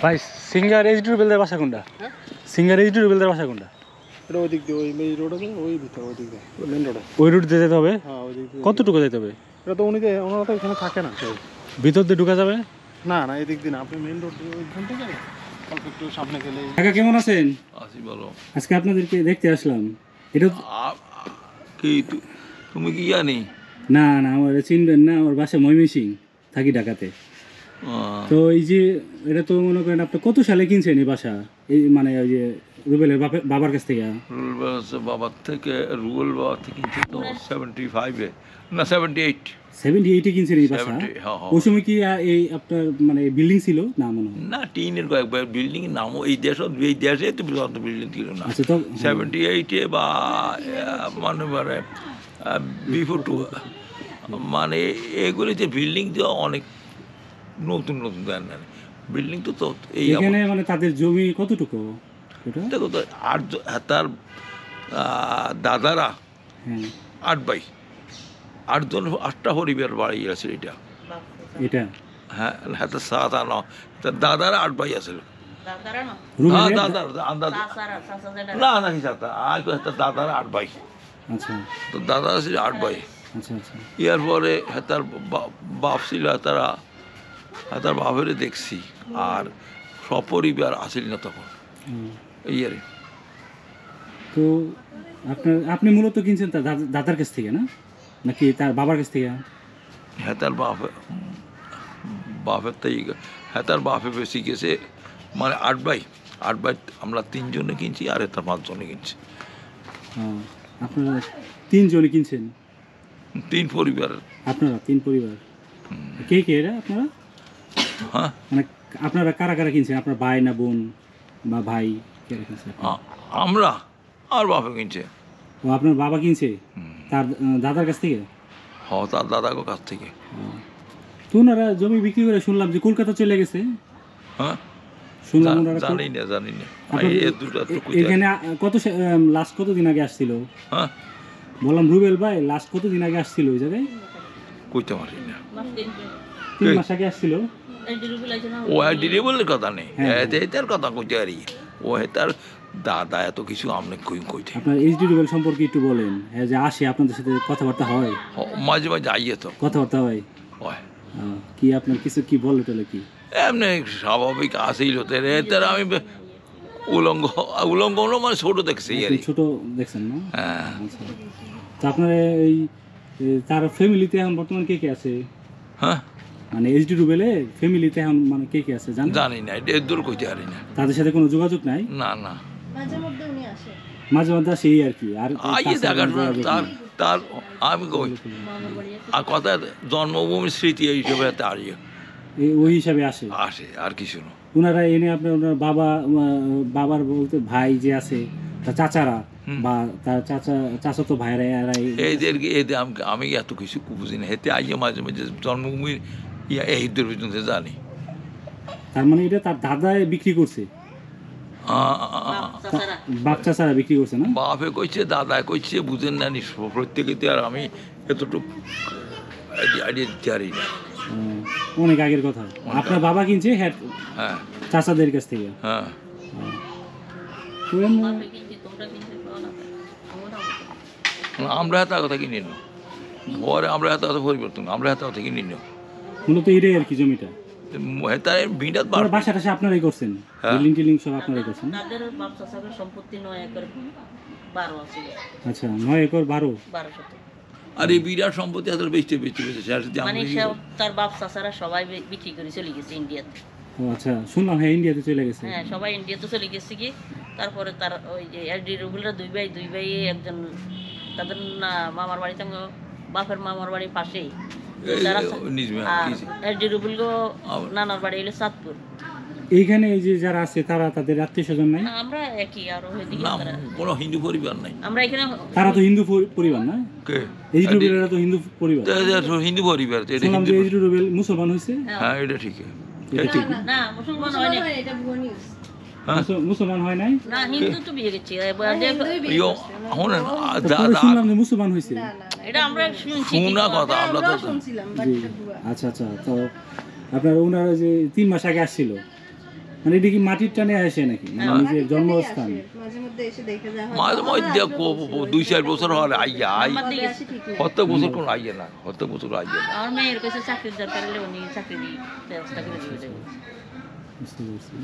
ভাই singer H ডুবেলদের বাসা কোনটা? সিঙ্গার এইচ ডুবেলদের বাসা কোনটা? এটা ওই দিক দিয়ে ওই মেই রোড আছে ওই ভিতরে ওই দিক দিয়ে মেন রোডে। ওই রুট দিয়ে যেতে হবে? হ্যাঁ ওই দিক দিয়ে। কতটুকু যেতে হবে? এটা তো ওনারা তো এখানে থাকে না কেউ। ভিতর দিয়ে ঢুকা যাবে না না এই দিক দিয়ে না, আপনি মেন রোড ওইখান থেকে অল্প একটু সামনে গেলে। কাকা কেমন আছেন? আসি বলো। আজকে আপনাদেরকে দেখতে আসলাম। এটা কি তুমি কি জানি? না না আমার চিনবেন না, আমার বাসা ময়মনসিং, থাকি ঢাকাতে। তো এই যে এটা তো মনে করেন আপনি কত সালে কিনছেন এই বাসা? এই মানে ওই যে রুবেলের বাবার কাছ থেকে? বাবার থেকে রুবেল বাবার থেকে কিনছি তো 75-এ না 78 78-এ কিনছেন এই বাসা? ওই সময় কি এই আপনার মানে বিল্ডিং ছিল না? মনে হয় না, টিনের কয়েকবার বিল্ডিং এর নামও এই দেশে তো বৃহৎ বিল্ডিং ছিল না। আচ্ছা, তো 78-এ বা মানে বিফোর টু মানে এগুলি যে বিল্ডিং যে অনেক নতুন নতুন বিল্ডিং তো এই এখানে মানে তাদের জমি কতটুকু? দেখো তো তার দাদারা 8 ভাই, 8টা পরিবার বাড়ি আছে এটা। হ্যাঁ হ্যাঁ, তার সাত আনা তার দাদারা 8 ভাই আছে। না না দাদারা 8 ভাই। তো দাদা ছিল 8 ভাই। ইয়ার পরে তার বাপ ছিল, তার বাপের দেখছি আর সপরিবার আসিল না তখন এই আরে। তো আপনি মূলত কিনছেন তার দাদার কাছ থেকে না নাকি তার বাবার কাছ থেকে? হ্যাঁ তার বাপের থেকে। হ্যাঁ তার বাপে বেশি গেছে, মানে 8 ভাই আমরা 3 জনে কিনছি আর তার 5 জনে কিনছি। আপনারা 3 জনে কিনছেন? 3 পরিবার। আপনারা 3 পরিবার? কে কে এরা আপনারা? হ্যাঁ মানে আপনারা কারা কারা কিনছেন? আপনার ভাই না বোন বা ভাই? আমরা আর বাপে কিনছে। ও আপনার বাবা কিনছে তার দাদার কাছ থেকে? হ্যাঁ তার দাদার কাছ থেকে। তো ওনারা জমি বিক্রি করে শুনলাম যে কলকাতা চলে গেছে। হ্যাঁ শুনলাম। জানি না এখানে লাস্ট কতদিন আগে আসছিল? হ্যাঁ বললাম রুবেল ভাই লাস্ট কতদিন আগে আসছিল ওই জায়গায়? কইতে পারি না। 3 মাস আগে আসছিল। ও ডিরেবলের কথা নেই, এটার কথা কইতে পারি। ও তার দাদা এত কিছু আপনি কইতে। আপনার এইচডি রুবেল সম্পর্কে একটু বলেন। যে আসে আপনাদের সাথে কথাবার্তা হয়? মাঝে মাঝে আইয়ে তো কথাবার্তা হয়। কি আপনার কিছু কি বলে টলে কি? এমনি স্বাভাবিক আসেই হতে রে। তার আমি উলঙ্গ মানে ছোট দেখছি। ছোট দেখছেন না? হ্যাঁ। তো আপনার এই তার ফ্যামিলিতে এখন বর্তমান কে কে আছে? হ্যাঁ মানে এইচডি রুবেলের ফ্যামিলিতে এখন মানে কে কে আছে জানি না, দূর কইতে পারি না। তাদের সাথে কোনো যোগাযোগ নাই? না না, মাঝে মধ্যে আসে আর কি। আর তার আমি কই আর কথা জন্মভূমির স্মৃতি হিসেবে তার ওই হিসাবে আসে আর কিছু না। ওনারা এনে আপনার ওনার বাবার বলতে ভাই যে আছে তার চাচারা বা তার চাচা তো ভাইরা এদেরকে আমি এত কিছু বুঝি না। হেতে আইয়ে মাঝে মাঝে জন্মভূমির এই পর্যন্ত জানি। তার মানে এটা তার দাদা বিক্রি করছে? বাপ চাচারা বিক্রি করছে না? বাপে কইছে দাদা কইছে বুঝেন না নি প্রত্যেকে। আর আমি এতটুকু আইডিয়া দিতে পারি না। অনেক আগের কথা। আপনার বাবা কিনছে? হ্যাঁ চাচাদের কাছ থেকে? হ্যাঁ। আমরা হাতে কথা কিনে নিও পরে, আমরা হাতে কথা পরিবর্তন, আমরা হাতে কথা কিনে নিও মূলত এটাই আর কি। জমিটা বাসা টাসা আপনারাই করছেন? বিল্ডিং টিল্ডিং সব আপনারাই করছেন? সম্পত্তি 9 একর 12 আছে। আচ্ছা 9 একর 12? আর এই বিরাট সম্পত্তি আসলে বেচতে মানে তার বাপ চাচারা সবাই বিক্রি করে চলে গেছে ইন্ডিয়াতে। ও আচ্ছা, শুনলাম হ্যাঁ ইন্ডিয়াতে চলে গেছে। হ্যাঁ সবাই ইন্ডিয়াতে চলে গেছে কি। তারপরে তার ওই যে এসডি রুবেলরা 2 ভাই একজন তাদের না মামার বাড়িতে, বাপের মামার বাড়ির পাশেই। এসডি রুবেল নানার বাড়ি হলো চাঁদপুর। এইখানে এই যে যারা আছে তারা তাদের আত্মীয় স্বজন নাই? আমরা একই। আর কোনো হিন্দু পরিবার নাই। আমরা এখানে তারা তো হিন্দু পরিবার না? এইচডি রুবেলরা তো হিন্দু পরিবার। হিন্দু পরিবার। শুনলাম যে এইচডি রুবেল মুসলমান হয়েছে? হ্যাঁ এটা ঠিক। না মুসলমান হয় না, এটা ভুয়া। মুসলমান হয় নাই? না হিন্দু তো বিয়ে গেছে। শুনলাম যে মুসলমান হয়েছে। এটা আমরা শুনছি, শোনা কথা আমরা তো শুনছিলাম। আচ্ছা আচ্ছা। তো আপনার ওনারা যে 3 মাস আগে আসছিল মানে এটা কি মাটির টানে আসে নাকি মানে নিজের জন্মস্থান? মাঝে মধ্যে এসে দেখে যাওয়া হয়। মাঝে মধ্যে 2-4 বছর হলে আইয়া আমার দিকে প্রত্যেক বছর কোনো আইয়া না, প্রত্যেক বছর আইয়া না। আমার মেয়ের কাছে চাকরির দরকার হলে উনি চাকরি ব্যবস্থা করে দিয়ে দেবে। বুঝতে পারছি।